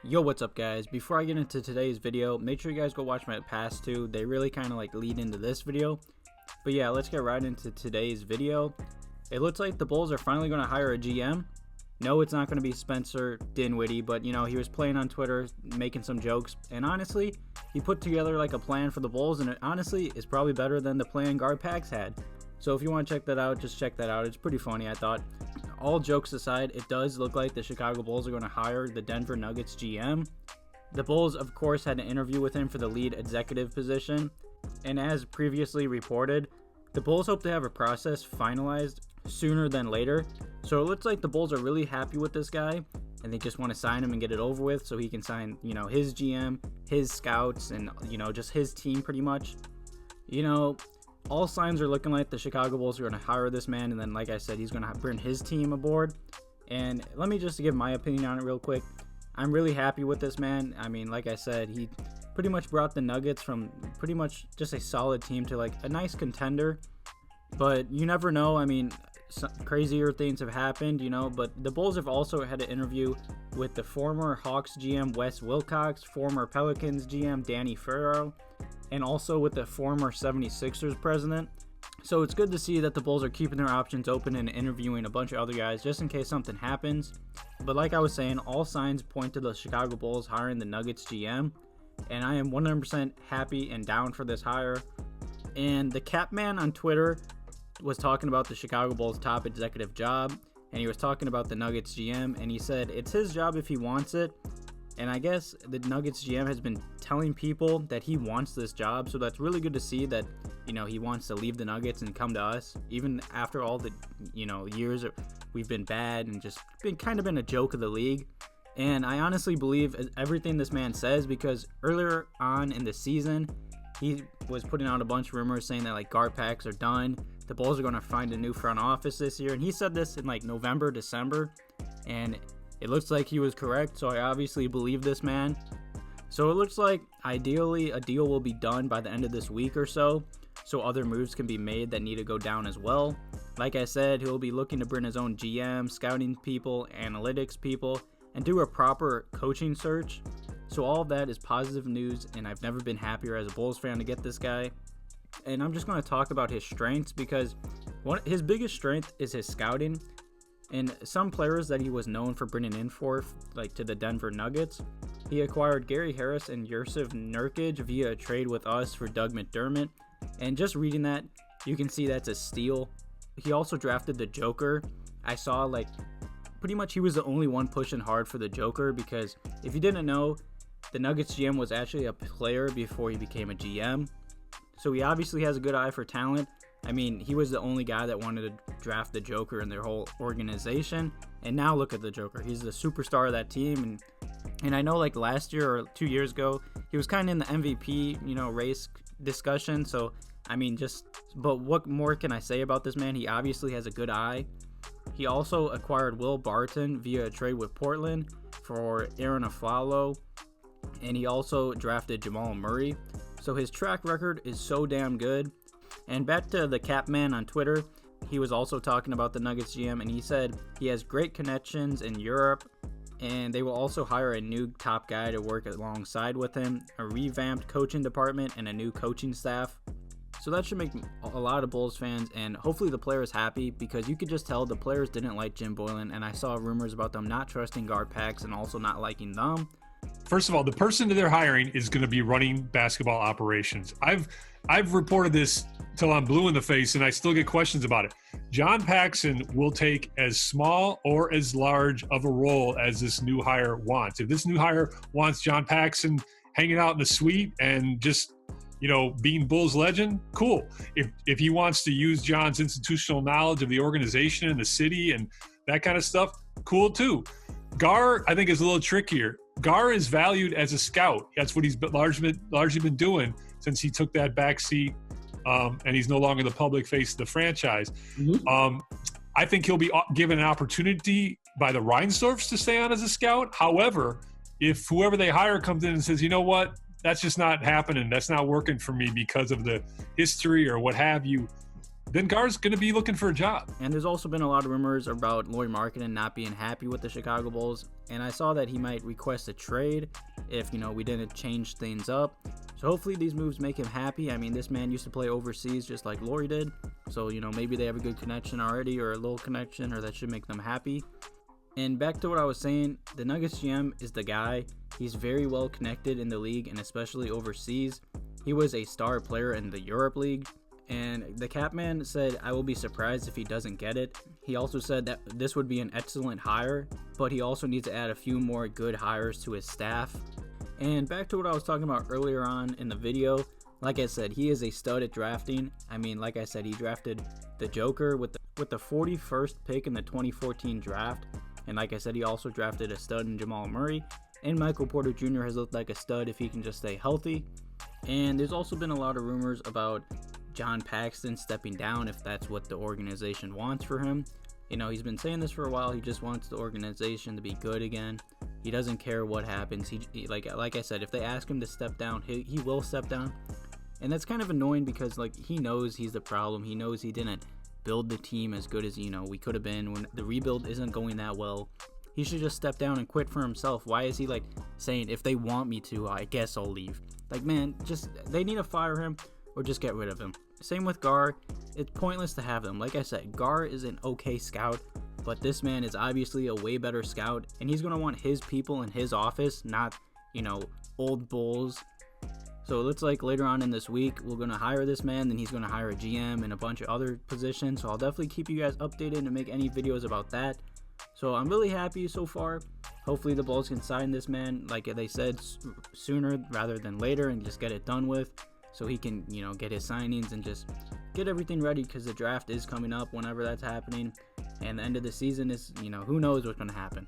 Yo, what's up guys? Before I get into today's video, make sure you guys go watch my past two. They really kind of like lead into this video. But yeah, let's get right into today's video. It looks like the Bulls are finally going to hire a GM. No, it's not going to be Spencer Dinwiddie, but you know, he was playing on Twitter, making some jokes, and honestly, he put together like a plan for the Bulls, and it honestly is probably better than the plan Pax had. So if you want to check that out, just check that out. It's pretty funny, I thought. All jokes aside, it does look like the Chicago Bulls are going to hire the Denver Nuggets GM. The Bulls, of course, had an interview with him for the lead executive position, and as previously reported, the Bulls hope to have a process finalized sooner than later. So it looks like the Bulls are really happy with this guy, and they just want to sign him and get it over with so he can sign, you know, his GM, his scouts, and, you know, just his team pretty much. You know, all signs are looking like the Chicago Bulls are going to hire this man, and then, like I said, he's going to bring his team aboard. And let me just give my opinion on it real quick. I'm really happy with this man. I mean, like I said, he pretty much brought the Nuggets from pretty much just a solid team to like a nice contender. But you never know. I mean, crazier things have happened, you know. But the Bulls have also had an interview with the former Hawks GM Wes Wilcox, former Pelicans GM Danny Ferro, and also with the former 76ers president. So it's good to see that the Bulls are keeping their options open and interviewing a bunch of other guys just in case something happens. But like I was saying, all signs point to the Chicago Bulls hiring the Nuggets GM, and I am 100% happy and down for this hire. And the Capman on Twitter was talking about the Chicago Bulls top executive job, and he was talking about the Nuggets GM, and he said it's his job if he wants it. And I guess the Nuggets GM has been telling people that he wants this job, so that's really good to see that, you know, he wants to leave the Nuggets and come to us, even after all the, you know, years we've been bad and just been a joke of the league. And I honestly believe everything this man says, because earlier on in the season, he was putting out a bunch of rumors saying that like Pax are done, the Bulls are going to find a new front office this year, and he said this in like November, December, and it looks like he was correct, so I obviously believe this man. So it looks like ideally a deal will be done by the end of this week or so other moves can be made that need to go down as well. Like I said, he'll be looking to bring his own GM, scouting people, analytics people, and do a proper coaching search. So all of that is positive news, and I've never been happier as a Bulls fan to get this guy. And I'm just going to talk about his strengths, because his biggest strength is his scouting. And some players that he was known for bringing in for, like to the Denver Nuggets, he acquired Gary Harris and Jusuf Nurkic via a trade with us for Doug McDermott. And just reading that, you can see that's a steal. He also drafted the Joker. I saw like pretty much he was the only one pushing hard for the Joker, because if you didn't know, the Nuggets GM was actually a player before he became a GM. So he obviously has a good eye for talent. I mean, he was the only guy that wanted to draft the Joker in their whole organization. And now look at the Joker. He's the superstar of that team. And I know like last year or 2 years ago, he was kind of in the MVP, you know, race discussion. So, I mean, but what more can I say about this man? He obviously has a good eye. He also acquired Will Barton via a trade with Portland for Aaron Aflalo. And he also drafted Jamal Murray. So his track record is so damn good. And back to the Capman on Twitter, he was also talking about the Nuggets GM, and he said he has great connections in Europe, and they will also hire a new top guy to work alongside with him, a revamped coaching department, and a new coaching staff. So that should make a lot of Bulls fans, and hopefully the players happy, because you could just tell the players didn't like Jim Boylen, and I saw rumors about them not trusting Pax and also not liking them. First of all, the person that they're hiring is going to be running basketball operations. I've reported this till I'm blue in the face, and I still get questions about it. John Paxson will take as small or as large of a role as this new hire wants. If this new hire wants John Paxson hanging out in the suite and just, you know, being Bulls legend, cool. If he wants to use John's institutional knowledge of the organization and the city and that kind of stuff, cool too. Gar, I think, is a little trickier. Gar is valued as a scout. That's what he's largely been doing since he took that back seat, and he's no longer the public face of the franchise. Mm-hmm. I think he'll be given an opportunity by the Reinsdorfs to stay on as a scout. However, if whoever they hire comes in and says, you know what, that's just not happening, that's not working for me because of the history or what have you, then Gar's going to be looking for a job. And there's also been a lot of rumors about Lauri Markkanen not being happy with the Chicago Bulls. And I saw that he might request a trade if, we didn't change things up. So hopefully these moves make him happy. I mean, this man used to play overseas just like Lauri did. So, maybe they have a good connection already, or a little connection, or that should make them happy. And back to what I was saying, the Nuggets GM is the guy. He's very well connected in the league, and especially overseas. He was a star player in the Europe League. And the Capman said, I will be surprised if he doesn't get it. He also said that this would be an excellent hire, but he also needs to add a few more good hires to his staff. And back to what I was talking about earlier on in the video, like I said, he is a stud at drafting. I mean, like I said, he drafted the Joker with the 41st pick in the 2014 draft. And like I said, he also drafted a stud in Jamal Murray. And Michael Porter Jr. has looked like a stud if he can just stay healthy. And there's also been a lot of rumors about John Paxson stepping down if that's what the organization wants for him. He's been saying this for a while. He just wants the organization to be good again. He doesn't care what happens. He like I said, if they ask him to step down, he will step down. And that's kind of annoying because he knows he's the problem. He knows he didn't build the team as good as we could have been when the rebuild isn't going that well. He should just step down and quit for himself. Why is he saying, if they want me to, I guess I'll leave? Man, they need to fire him or just get rid of him. Same with Gar. It's pointless to have them. Like I said, Gar is an okay scout, but this man is obviously a way better scout, and he's going to want his people in his office, not, old Bulls. So it looks like later on in this week, we're going to hire this man, then he's going to hire a GM and a bunch of other positions. So I'll definitely keep you guys updated and make any videos about that. So I'm really happy so far. Hopefully the Bulls can sign this man, like they said, sooner rather than later, and just get it done with. So he can, get his signings and just get everything ready, because the draft is coming up whenever that's happening. And the end of the season is, who knows what's going to happen.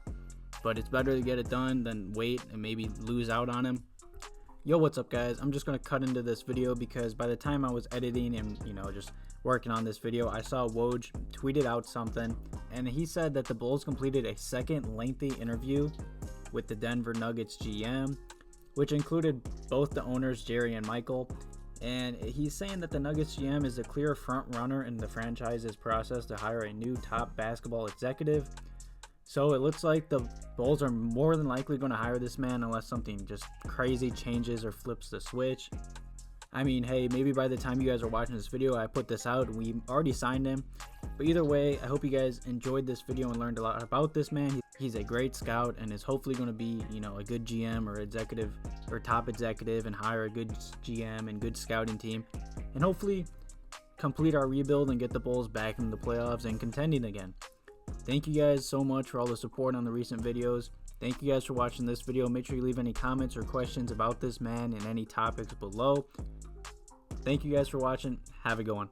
But it's better to get it done than wait and maybe lose out on him. Yo, what's up, guys? I'm just going to cut into this video because by the time I was editing and, just working on this video, I saw Woj tweeted out something. And he said that the Bulls completed a second lengthy interview with the Denver Nuggets GM, which included both the owners, Jerry and Michael. And he's saying that the Nuggets GM is a clear front runner in the franchise's process to hire a new top basketball executive. So it looks like the Bulls are more than likely going to hire this man unless something just crazy changes or flips the switch. I mean, hey, maybe by the time you guys are watching this video, I put this out and we already signed him. But either way, I hope you guys enjoyed this video and learned a lot about this man. He's a great scout and is hopefully going to be, a good GM or executive or top executive and hire a good GM and good scouting team. And hopefully complete our rebuild and get the Bulls back in the playoffs and contending again. Thank you guys so much for all the support on the recent videos. Thank you guys for watching this video. Make sure you leave any comments or questions about this man and any topics below. Thank you guys for watching. Have a good one.